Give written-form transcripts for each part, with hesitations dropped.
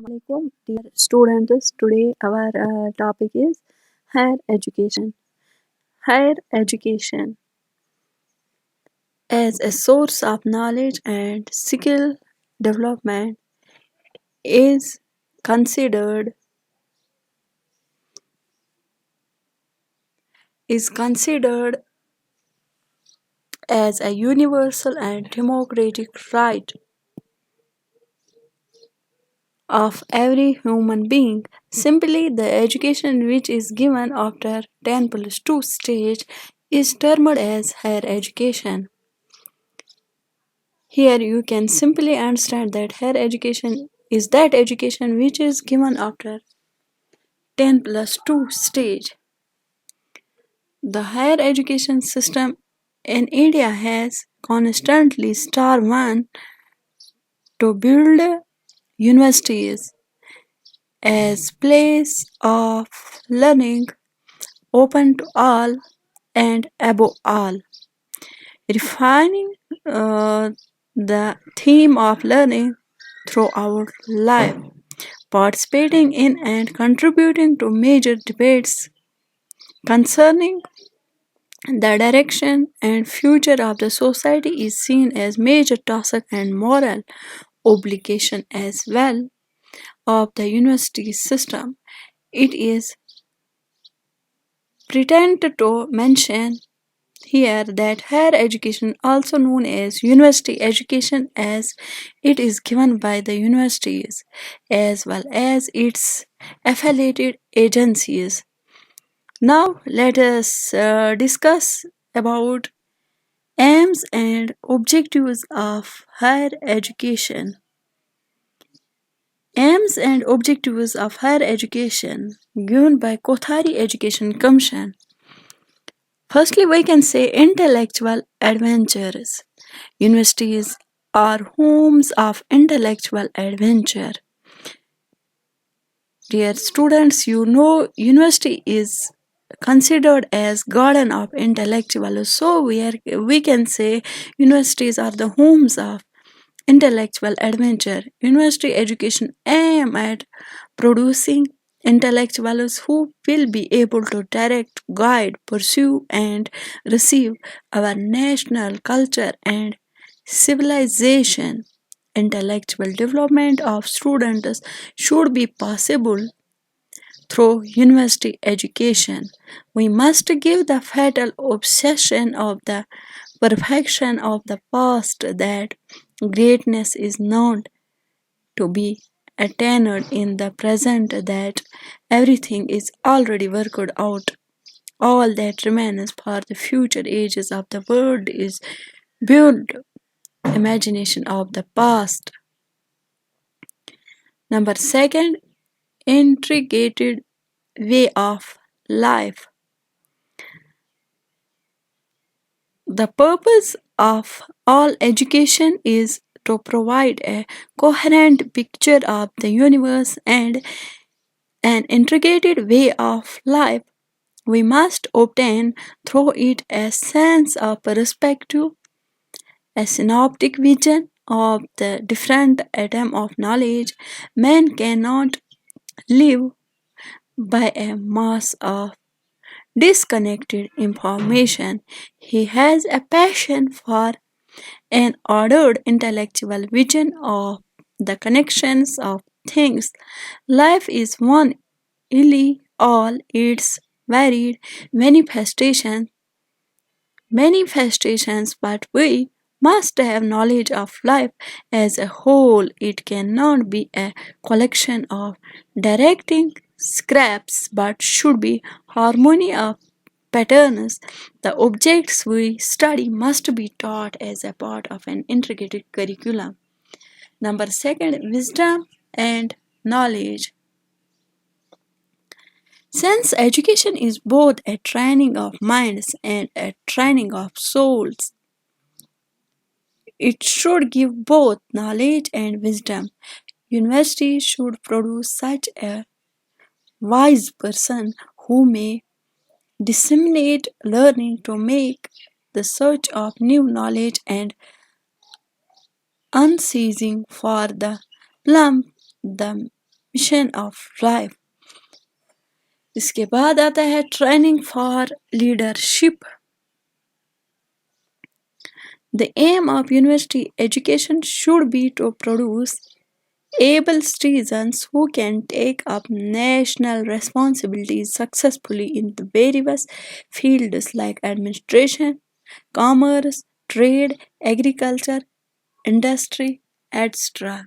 alaikum, dear students. Today our topic is higher education. Higher education as a source of knowledge and skill development is considered is considered as a universal and democratic right of every human being. Simply, the education which is given after 10 plus 2 stage is termed as higher education. Here you can simply understand that higher education is that education which is given after 10 plus 2 stage. The higher education system in India has constantly one to build universities as place of learning open to all and above all, refining uh, the theme of learning throughout life, participating in and contributing to major debates concerning the direction and future of the society is seen as major task and moral obligation as well of the university system. It is pretended to mention here that higher education, also known as university education, as it is given by the universities as well as its affiliated agencies. Now let us discuss about aims and objectives of higher education. Aims and objectives of higher education given by Kothari Education Commission. Firstly, we can say intellectual adventures. Universities are homes of intellectual adventure. Dear students, you know university is considered as garden of intellectual. So we can say universities are the homes of intellectual adventure. University education aim at producing intellectuals who will be able to direct, guide, pursue, and receive our national culture and civilization. Intellectual development of students should be possible through university education. We must give the fatal obsession of the perfection of the past that greatness is not to be attained in the present, that everything is already worked out. All that remains for the future ages of the world is built imagination of the past. Number second, integrated way of life. The purpose of all education is to provide a coherent picture of the universe and an integrated way of life. We must obtain through it a sense of perspective, a synoptic vision of the different atom of knowledge. Man cannot live by a mass of disconnected information. He has a passion for an ordered intellectual vision of the connections of things. Life is one, illy all its varied manifestations, but we must have knowledge of life as a whole. It cannot be a collection of directing scraps, but should be harmony of patterns. The objects we study must be taught as a part of an integrated curriculum. Number second, wisdom and knowledge. Since education is both a training of minds and a training of souls, it should give both knowledge and wisdom. Universities should produce such a wise person who may disseminate learning to make the search of new knowledge and unceasing for the plumb the mission of life. इसके बाद आता है training for leadership. The aim of university education should be to produce able citizens who can take up national responsibilities successfully in the various fields like administration, commerce, trade, agriculture, industry, etc.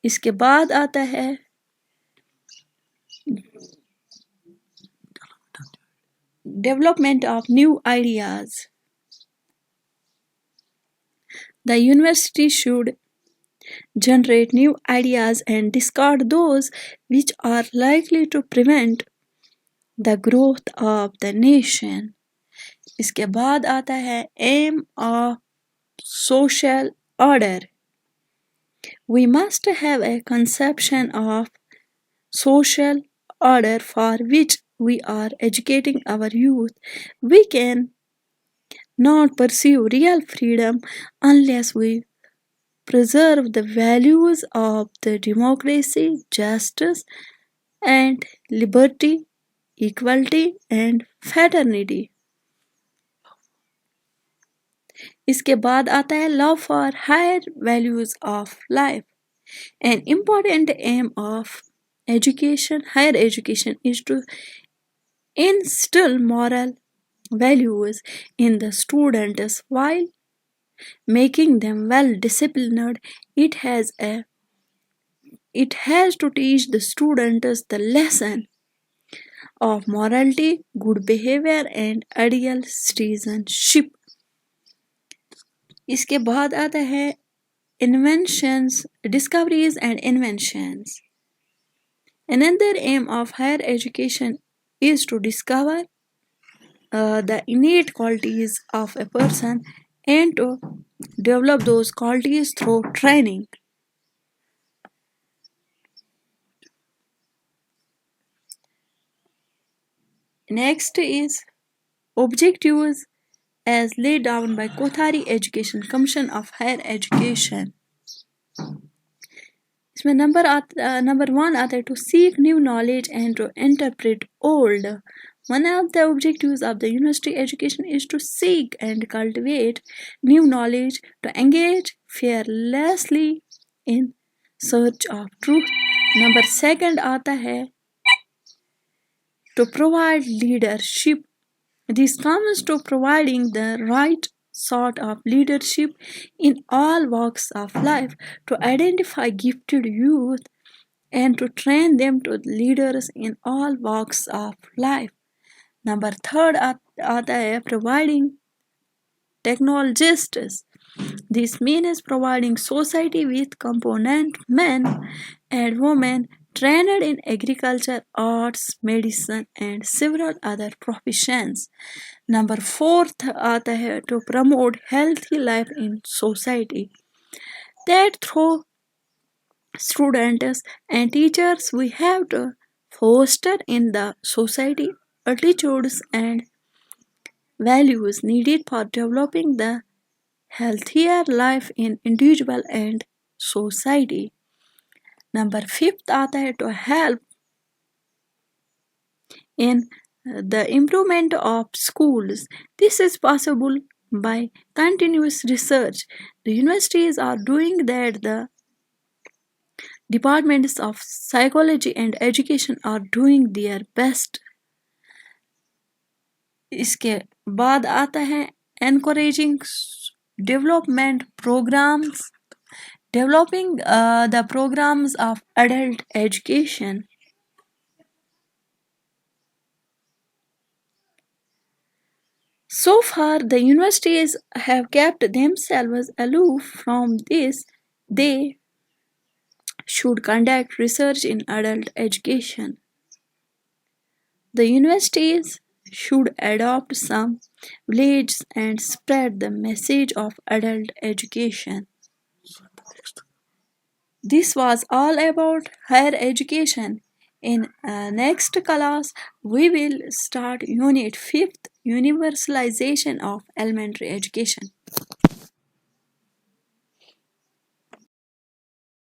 इसके बाद आता है development of new ideas. The university should generate new ideas and discard those which are likely to prevent the growth of the nation. इसके बाद आता है aim of social order. We must have a conception of social order for which we are educating our youth. We can not pursue real freedom unless we preserve the values of the democracy, justice, and liberty, equality, and fraternity. इसके बाद आता है love for higher values of life. An important aim of education, higher education, is to instill moral values in the students while making them well disciplined. It has to teach the students the lesson of morality, good behavior, and ideal citizenship. इसके बाद आता है inventions, discoveries and inventions. Another aim of higher education is to discover the innate qualities of a person and to develop those qualities through training. Next is objectives as laid down by Kothari Education Commission of Higher Education. इसमें number 1 आता है to seek new knowledge and to interpret old. One of the objectives of the university education is to seek and cultivate new knowledge, to engage fearlessly in search of truth. Number 2 आता है to provide leadership. This comes to providing the right sort of leadership in all walks of life, to identify gifted youth and to train them to leaders in all walks of life. Number 3 आता है providing technologists. This means providing society with component men and women trained in agriculture, arts, medicine, and several other professions. Number 4 आता है to promote healthy life in society. That through students and teachers we have to foster in the society attitudes and values needed for developing the healthier life in individual and society. Number 5 आता है to help in the improvement of schools. This is possible by continuous research. The universities are doing that. The departments of psychology and education are doing their best. इसके बाद आता है encouraging development programs, developing the programs of adult education. So far, the universities have kept themselves aloof from this. They should conduct research in adult education. The universities should adopt some village and spread the message of adult education. This was all about higher education. In next class, we will start Unit 5th, Universalization of Elementary Education.